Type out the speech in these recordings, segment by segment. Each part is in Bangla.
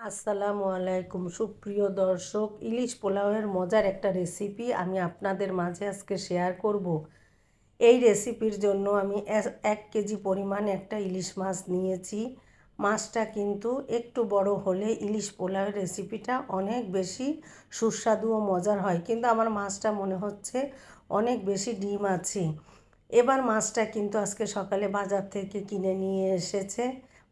আসসালামু আলাইকুম সুপ্রিয় দর্শক, ইলিশ পোলাওয়ের মজার একটা রেসিপি আমি আপনাদের মাঝে আজকে শেয়ার করব। এই রেসিপির জন্য আমি 1 কেজি পরিমাণ একটা ইলিশ মাছ নিয়েছি। মাছটা কিন্তু একটু বড় হলে ইলিশ পোলাওয়ের রেসিপিটা অনেক বেশি সুস্বাদু ও মজার হয়, কিন্তু আমার মাছটা মনে হচ্ছে অনেক বেশি ডিম আছে। এবার মাছটা কিন্তু আজকে সকালে বাজার থেকে কিনে নিয়ে এসেছে।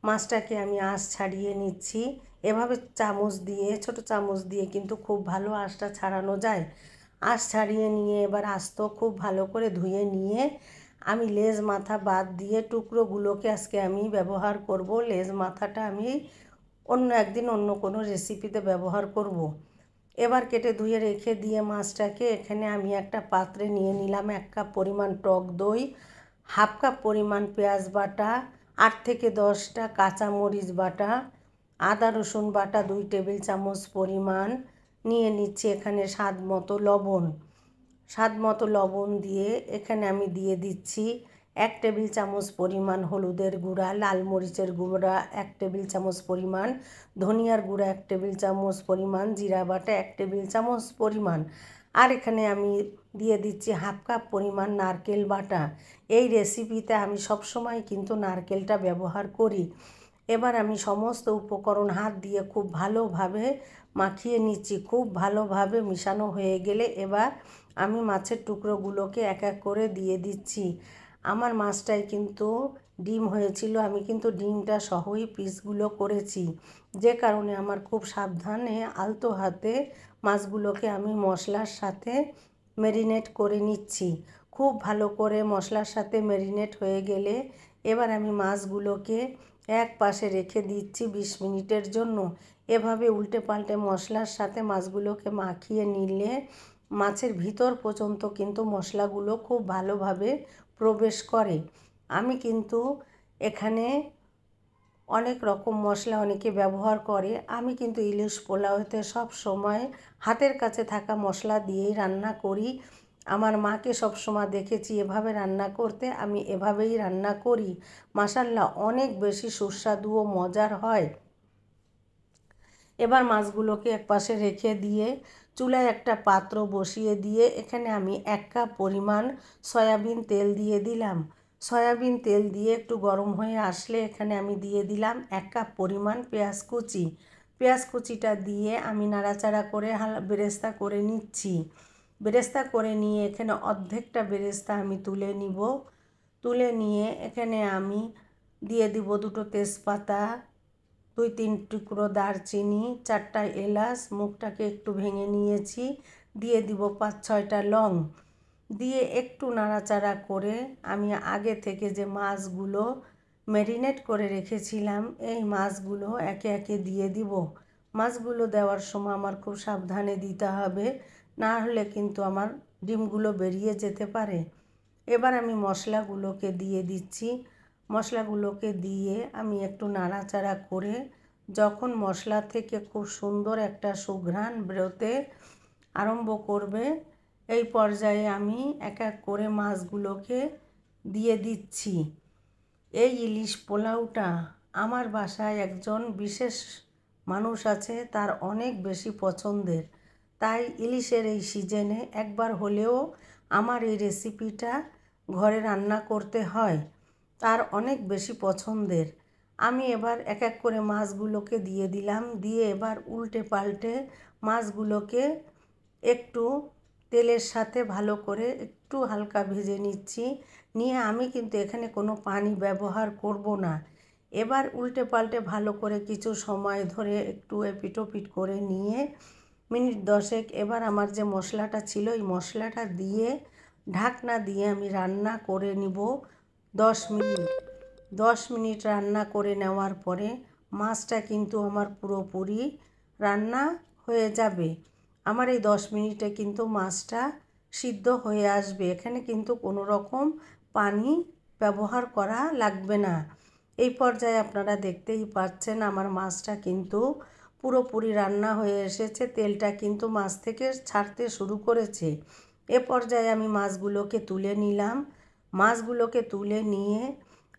মাছটাকে আমি আঁশ ছাড়িয়ে নিচ্ছি। এভাবে চামচ দিয়ে, ছোট চামচ দিয়ে কিন্তু খুব ভালো আঁশটা ছাড়ানো যায়। আঁশ ছাড়িয়ে নিয়ে এবার আস্ত খুব ভালো করে ধুয়ে নিয়ে আমি লেজ মাথা বাদ দিয়ে টুকরোগুলোকে আজকে আমি ব্যবহার করব। লেজ মাথাটা আমি অন্য একদিন অন্য কোনো রেসিপিতে ব্যবহার করব। এবার কেটে ধুয়ে রেখে দিয়ে মাছটাকে এখানে আমি একটা পাত্রে নিয়ে নিলাম 1 কাপ পরিমাণ টক দই, 1/2 কাপ পরিমাণ পেঁয়াজ বাটা, 8 থেকে 10টা কাঁচামরিচ বাটা, আদা রসুন বাটা 2 টেবিল চামচ পরিমাণ নিয়ে নিচ্ছি। এখানে স্বাদ মতো লবণ দিয়ে এখানে আমি দিয়ে দিচ্ছি 1 টেবিল চামচ পরিমাণ হলুদের গুঁড়া, লাল মরিচের গুঁড়া 1 টেবিল চামচ পরিমাণ, ধনিয়ার গুঁড়া 1 টেবিল চামচ পরিমাণ, জিরা বাটা 1 টেবিল চামচ পরিমাণ। আর এখানে আমি দিয়ে দিচ্ছি 1/2 কাপ পরিমাণ নারকেল বাটা। এই রেসিপিতে আমি সবসময় কিন্তু নারকেলটা ব্যবহার করি। এবার আমি সমস্ত উপকরণ হাত দিয়ে খুব ভালোভাবে মাখিয়ে নিচ্ছি। খুব ভালোভাবে মিশানো হয়ে গেলে এবার আমি মাছের টুকরোগুলোকে এক এক করে দিয়ে দিচ্ছি। আমার মাছটায় কিন্তু ডিম হয়েছিল, আমি কিন্তু ডিমটা সহই পিসগুলো করেছি, যে কারণে আমার খুব সাবধানে আলতো হাতে মাছগুলোকে আমি মশলার সাথে ম্যারিনেট করে নিচ্ছি। খুব ভালো করে মশলার সাথে ম্যারিনেট হয়ে গেলে এবার আমি মাছগুলোকে এক পাশে রেখে দিচ্ছি 20 মিনিটের জন্য। এভাবে উল্টে পাল্টে মশলার সাথে মাছগুলোকে মাখিয়ে নিলে মাছের ভিতর পর্যন্ত কিন্তু মশলাগুলো খুব ভালোভাবে প্রবেশ করে। আমি কিন্তু এখানে অনেক রকম মশলা অনেকে ব্যবহার করে, আমি কিন্তু ইলিশ পোলাওতে সব সময় হাতের কাছে থাকা মশলা দিয়েই রান্না করি। আমার মাকে সব সময় দেখেছি এভাবে রান্না করতে, আমি এভাবেই রান্না করি। মাশাআল্লাহ অনেক বেশি সুস্বাদু ও মজার হয়। এবার মাছগুলোকে একপাশে রেখে দিয়ে চুলায় একটা পাত্র বসিয়ে দিয়ে এখানে আমি 1 কাপ পরিমাণ সয়াবিন তেল দিয়ে দিলাম। সয়াবিন তেল দিয়ে একটু গরম হয়ে আসলে এখানে আমি দিয়ে দিলাম 1 কাপ পরিমাণ পেঁয়াজ কুচি। পেঁয়াজ কুচিটা দিয়ে আমি নাড়াচাড়া করে বেরেস্তা করে নিচ্ছি। বেরেস্তা করে নিয়ে এখানে অর্ধেকটা বেরেস্তা আমি তুলে নিব। তুলে নিয়ে এখানে আমি দিয়ে দিব 2টো তেজপাতা, 2-3 টুকরো দারচিনি, 4টা এলাচ মুখটাকে একটু ভেঙে নিয়েছি, দিয়ে দিব 5-6টা লং। দিয়ে একটু নাড়াচাড়া করে আমি আগে থেকে যে মাছগুলো ম্যারিনেট করে রেখেছিলাম এই মাছগুলো একে একে দিয়ে দিব। মাছগুলো দেওয়ার সময় আমার খুব সাবধানে দিতে হবে, না হলে কিন্তু আমার ডিমগুলো বেরিয়ে যেতে পারে। এবার আমি মশলাগুলোকে দিয়ে দিচ্ছি। মশলাগুলোকে দিয়ে আমি একটু নাড়াচাড়া করে যখন মশলা থেকে খুব সুন্দর একটা সুঘ্রাণ বেরোতে আরম্ভ করবে, এই পর্যায়ে আমি এক এক করে মাছগুলোকে দিয়ে দিচ্ছি। এই ইলিশ পোলাওটা আমার বাসায় একজন বিশেষ মানুষ আছে, তার অনেক বেশি পছন্দের। তাই ইলিশের এই সিজনে একবার হলেও আমার এই রেসিপিটা ঘরে রান্না করতে হয়, তার অনেক বেশি পছন্দের। আমি এবার এক এক করে মাছগুলোকে দিয়ে দিলাম, দিয়ে এবার উল্টে পাল্টে মাছগুলোকে একটু তেলের সাথে ভালো করে একটু হালকা ভেজে নিচ্ছি। নিয়ে আমি কিন্তু এখানে কোনো পানি ব্যবহার করব না। এবার উল্টে পাল্টে ভালো করে কিছু সময় ধরে একটু এপিট ওপিট করে নিয়ে মিনিট 10 এবার আমার যে মশলাটা ছিল এই মশলাটা দিয়ে ঢাকনা দিয়ে আমি রান্না করে নিব 10 মিনিট। 10 মিনিট রান্না করে নেওয়ার পরে মাছটা কিন্তু আমার পুরোপুরি রান্না হয়ে যাবে। আমার এই 10 মিনিটে কিন্তু মাছটা সিদ্ধ হয়ে আসবে, এখানে কিন্তু কোনো রকম পানি ব্যবহার করা লাগবে না। এই পর্যায়ে আপনারা দেখতেই পাচ্ছেন আমার মাছটা কিন্তু পুরোপুরি রান্না হয়ে এসেছে, তেলটা কিন্তু মাছ থেকে ছাড়তে শুরু করেছে। এ পর্যায়ে আমি মাছগুলোকে তুলে নিলাম। মাছগুলোকে তুলে নিয়ে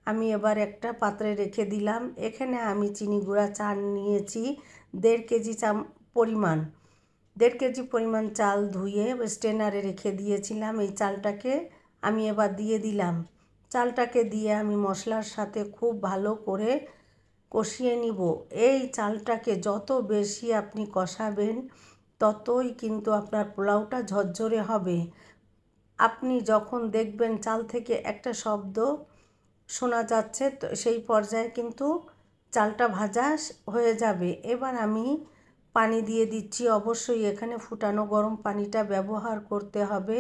আমি এবার একটা পাত্রে রেখে দিলাম। এখানে আমি চিনি গুঁড়া চাল নিয়েছি 1.5 কেজি পরিমাণ। 1.5 কেজি পরিমাণ চাল ধুয়ে স্ট্রেনারে রেখে দিয়েছিলাম। এই চালটাকে আমি এবার দিয়ে দিলাম। চালটাকে দিয়ে আমি মশলার সাথে খুব ভালো করে কষিয়ে নিব। এই চালটাকে যত বেশি আপনি কষাবেন ততই কিন্তু আপনার পোলাওটা ঝরঝরে হবে। আপনি যখন দেখবেন চাল থেকে একটা শব্দ শোনা যাচ্ছে, তো সেই পর্যায়ে কিন্তু চালটা ভাজা হয়ে যাবে। এবার আমি পানি দিয়ে দিচ্ছি। অবশ্যই এখানে ফুটানো গরম পানিটা ব্যবহার করতে হবে।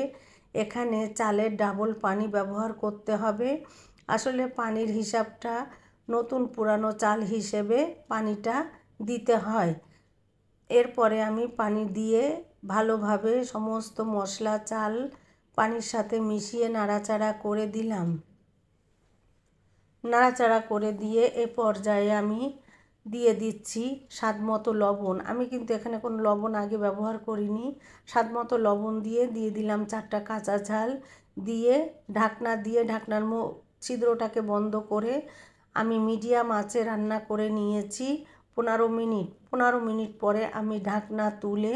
এখানে চালের ডাবল পানি ব্যবহার করতে হবে। আসলে পানির হিসাবটা নতুন পুরানো চাল হিসেবে পানিটা দিতে হয়। এরপরে আমি পানি দিয়ে ভালোভাবে সমস্ত মশলা চাল পানির সাথে মিশিয়ে নাড়াচাড়া করে দিলাম। নাড়াচাড়া করে দিয়ে এ পর্যায়ে আমি দিয়ে দিচ্ছি স্বাদমতো লবণ। আমি কিন্তু এখানে কোনো লবণ আগে ব্যবহার করিনি। স্বাদমতো লবণ দিয়ে দিলাম 4টা কাঁচা ঝাল দিয়ে ঢাকনা দিয়ে ঢাকনার ছিদ্রটাকে বন্ধ করে আমি মিডিয়াম আঁচে রান্না করে নিয়েছি 15 মিনিট। 15 মিনিট পরে আমি ঢাকনা তুলে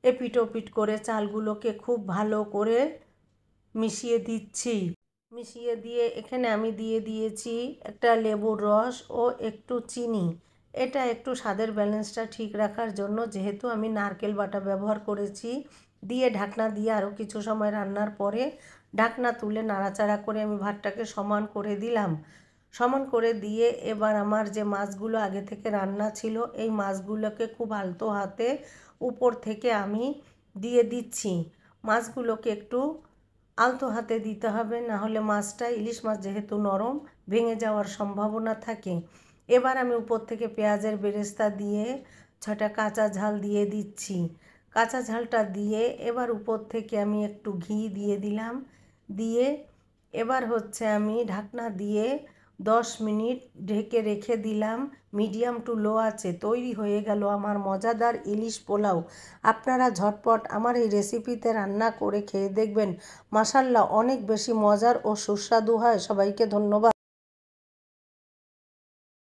এপিট ওপিট করে চালগুলোকে খুব ভালো করে মিশিয়ে দিচ্ছি। মিশিয়ে দিয়ে এখানে আমি দিয়ে দিয়েছি একটা লেবুর রস ও একটু চিনি। এটা একটু স্বাদের ব্যালেন্সটা ঠিক রাখার জন্য, যেহেতু আমি নারকেল বাটা ব্যবহার করেছি। দিয়ে ঢাকনা দিয়ে আরও কিছু সময় রান্নার পরে ঢাকনা তুলে নাড়াচাড়া করে আমি ভাতটাকে সমান করে দিলাম। সমান করে দিয়ে এবার আমার যে মাছগুলো আগে থেকে রান্না ছিল এই মাছগুলোকে খুব আলতো হাতে উপর থেকে আমি দিয়ে দিচ্ছি। মাছগুলোকে একটু আলতো হাতে দিতে হবে, না হলে মাছটা, ইলিশ মাছ যেহেতু নরম, ভেঙে যাওয়ার সম্ভাবনা থাকে। এবার আমি উপর থেকে পেঁয়াজের বেরেস্তা দিয়ে 6টা কাঁচা ঝাল দিয়ে দিচ্ছি। কাঁচা ঝালটা দিয়ে এবার উপর থেকে আমি একটু ঘি দিয়ে দিলাম। দিয়ে এবার আমি ঢাকনা দিয়ে 10 মিনিট ঢেকে রেখে দিলাম মিডিয়াম টু লো আছে। তৈরি হয়ে গেল আমার মজাদার ইলিশ পোলাও। আপনারা ঝটপট আমার এই রেসিপিতে রান্না করে খেয়ে দেখবেন। মাশাআল্লাহ, অনেক বেশি মজার ও সুস্বাদু হয়। সবাইকে ধন্যবাদ।